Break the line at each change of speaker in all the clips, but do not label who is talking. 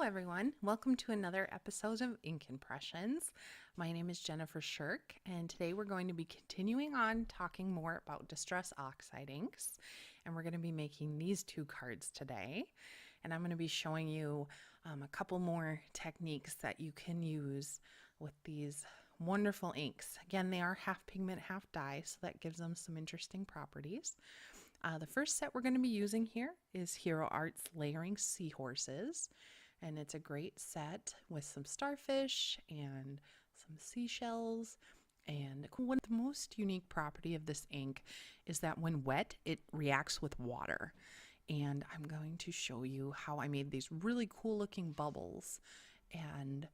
Hello everyone, welcome to another episode of Ink Impressions. My name is Jennifer Shirk, and today we're going to be continuing on talking more about Distress Oxide inks, and we're going to be making these two cards today. And I'm going to be showing you a couple more techniques that you can use with these wonderful inks. Again, they are half pigment, half dye, so that gives them some interesting properties. The first set we're going to be using here is Hero Art's Layering Seahorses, and it's a great set with some starfish and some seashells. And one of the most unique property of this ink is that when wet, it reacts with water. And I'm going to show you how I made these really cool looking bubbles, and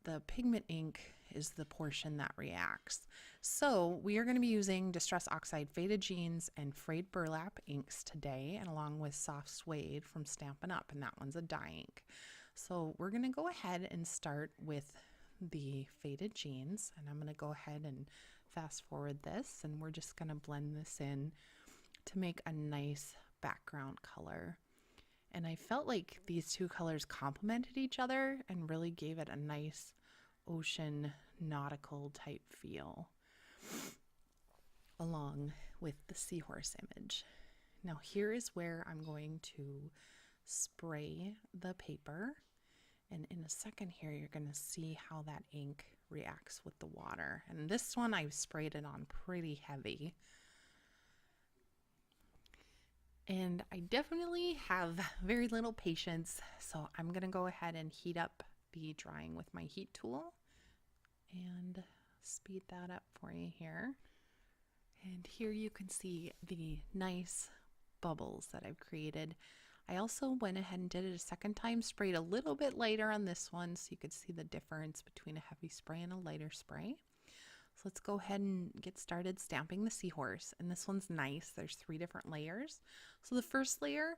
the pigment ink is the portion that reacts. So we are going to be using Distress Oxide Faded Jeans and Frayed Burlap inks today, and along with Soft Suede from Stampin' Up, and that one's a dye ink. So we're going to go ahead and start with the Faded Jeans, and I'm going to go ahead and fast forward this, and we're just going to blend this in to make a nice background color. And I felt like these two colors complemented each other and really gave it a nice ocean nautical type feel along with the seahorse image. Now here is where I'm going to spray the paper, and in a second here you're going to see how that ink reacts with the water. And this one I've sprayed it on pretty heavy. And I definitely have very little patience, so I'm going to go ahead and heat up the drying with my heat tool and speed that up for you here. And here you can see the nice bubbles that I've created. I also went ahead and did it a second time, sprayed a little bit lighter on this one so you could see the difference between a heavy spray and a lighter spray. So let's go ahead and get started stamping the seahorse. And this one's nice. There's 3 different layers. So the first layer,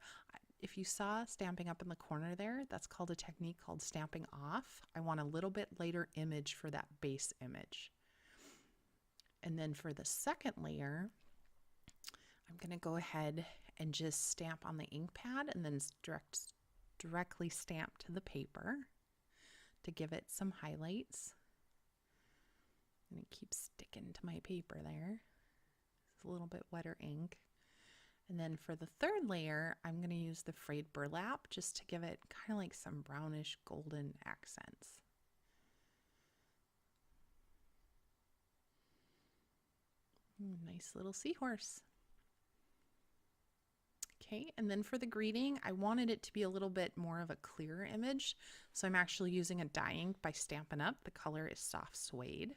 if you saw stamping up in the corner there, that's called a technique called stamping off. I want a little bit lighter image for that base image. And then for the second layer, I'm going to go ahead and just stamp on the ink pad and then directly stamp to the paper to give it some highlights. And it keeps sticking to my paper there. It's a little bit wetter ink. And then for the third layer, I'm going to use the Frayed Burlap just to give it kind of like some brownish golden accents. Nice little seahorse. Okay, and then for the greeting, I wanted it to be a little bit more of a clearer image. So I'm actually using a dye ink by Stampin' Up. The color is Soft Suede.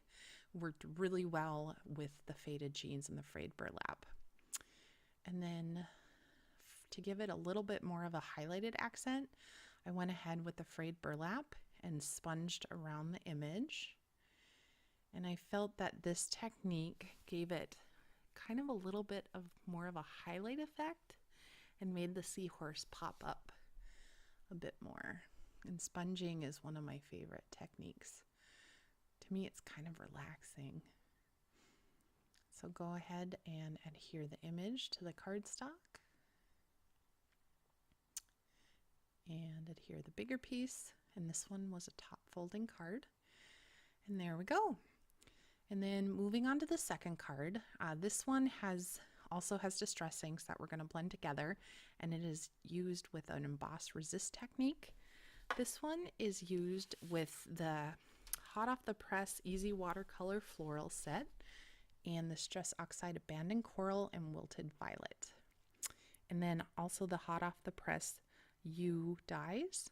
Worked really well with the Faded Jeans and the Frayed Burlap. And then to give it a little bit more of a highlighted accent, I went ahead with the Frayed Burlap and sponged around the image. And I felt that this technique gave it kind of a little bit of more of a highlight effect and made the seahorse pop up a bit more. And sponging is one of my favorite techniques. To me, it's kind of relaxing. So go ahead and adhere the image to the cardstock and adhere the bigger piece. And this one was a top folding card. And there we go. And then moving on to the second card, this one also has distress inks that we're going to blend together, and it is used with an emboss resist technique. This one is used with the Hot Off the Press Easy Watercolor Floral set and the Distress Oxide Abandoned Coral and Wilted Violet. And then also the Hot Off the Press U dyes.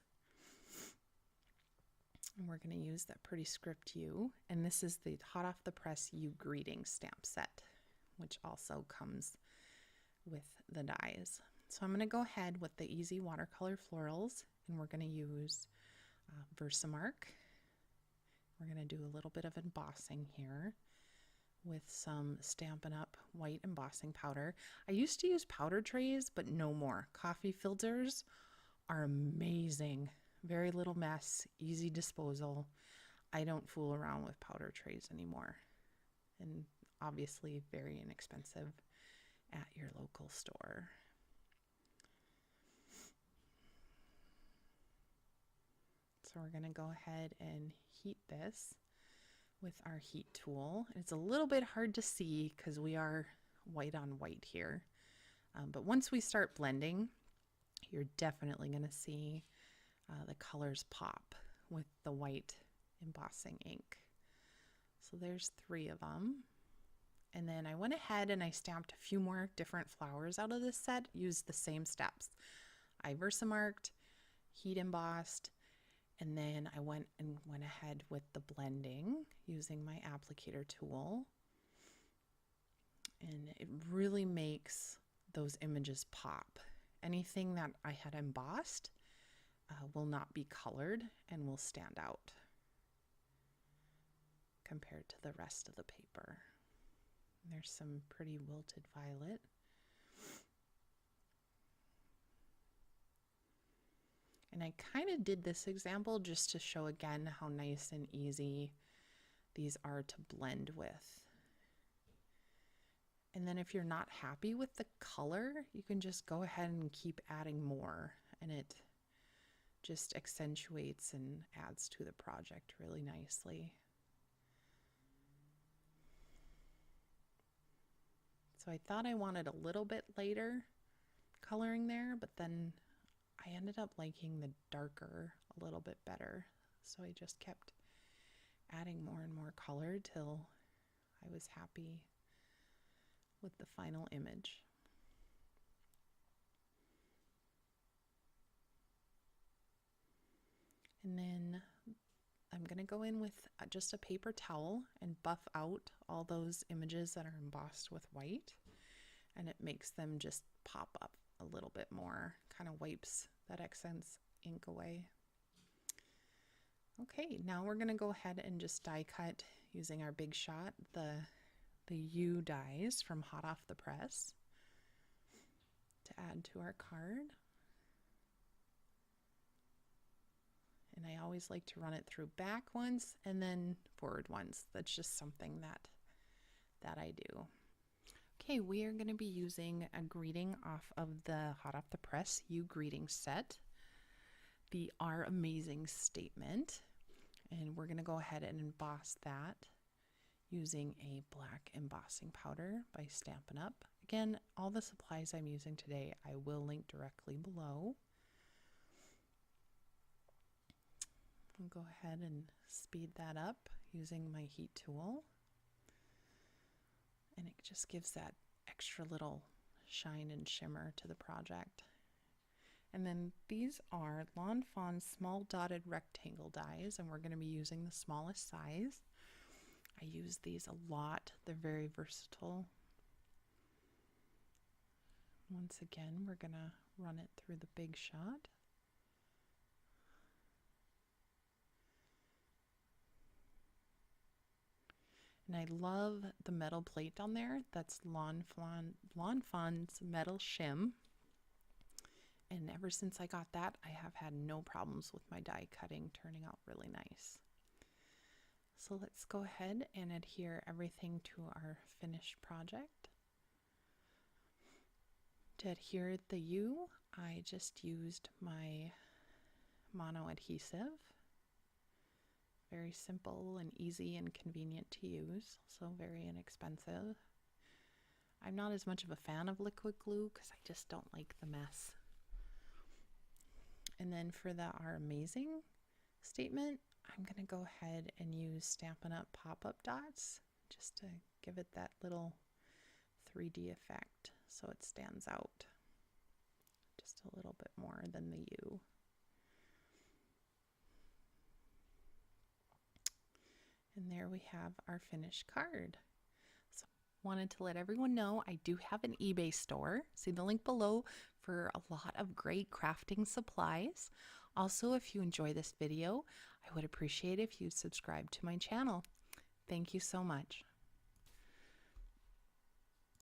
And we're going to use that Pretty Script U. And this is the Hot Off the Press U Greeting stamp set, which also comes with the dyes. So I'm going to go ahead with the Easy Watercolor Florals, and we're going to use Versamark. We're going to do a little bit of embossing here with some Stampin' Up white embossing powder. I used to use powder trays, but no more. Coffee filters are amazing. Very little mess, easy disposal. I don't fool around with powder trays anymore. And obviously very inexpensive at your local store. So we're going to go ahead and heat this with our heat tool. It's a little bit hard to see because we are white on white here. But once we start blending, you're definitely going to see the colors pop with the white embossing ink. So there's 3 of them. And then I went ahead and I stamped a few more different flowers out of this set, used the same steps. I Versamarked, heat embossed, and then I went ahead with the blending using my applicator tool. And it really makes those images pop. Anything that I had embossed will not be colored and will stand out compared to the rest of the paper. And there's some pretty wilted violet. And I kind of did this example just to show again how nice and easy these are to blend with. And then if you're not happy with the color, you can just go ahead and keep adding more, and it just accentuates and adds to the project really nicely. So I thought I wanted a little bit lighter coloring there, but then I ended up liking the darker a little bit better. So I just kept adding more and more color till I was happy with the final image. And then I'm going to go in with just a paper towel and buff out all those images that are embossed with white, and it makes them just pop up a little bit more, kind of wipes that excess ink away. Okay, now we're going to go ahead and just die cut using our Big Shot, the U dies from hot off the press to add to our card. And I always like to run it through back once and then forward once. That's just something that I do. Okay, we are going to be using a greeting off of the hot off the press U greeting set, the Our Amazing Statement, and we're going to go ahead and emboss that using a black embossing powder by Stampin' Up. Again, all the supplies I'm using today I will link directly below. I'll go ahead and speed that up using my heat tool. And it just gives that extra little shine and shimmer to the project. And then these are Lawn Fawn small dotted rectangle dies, and we're going to be using the smallest size. I use these a lot. They're very versatile. Once again, we're going to run it through the Big Shot. And I love the metal plate on there. That's Lawn Fawn's metal shim. And ever since I got that, I have had no problems with my die cutting turning out really nice. So let's go ahead and adhere everything to our finished project. To adhere the U, I just used my mono adhesive. Very simple and easy and convenient to use, so very inexpensive. I'm not as much of a fan of liquid glue because I just don't like the mess. And then for the Our Amazing Statement, I'm going to go ahead and use Stampin' Up pop-up dots just to give it that little 3D effect so it stands out just a little bit more than the U. And there we have our finished card. So wanted to let everyone know I do have an eBay store. See the link below for a lot of great crafting supplies. Also, if you enjoy this video, I would appreciate if you subscribe to my channel. Thank you so much.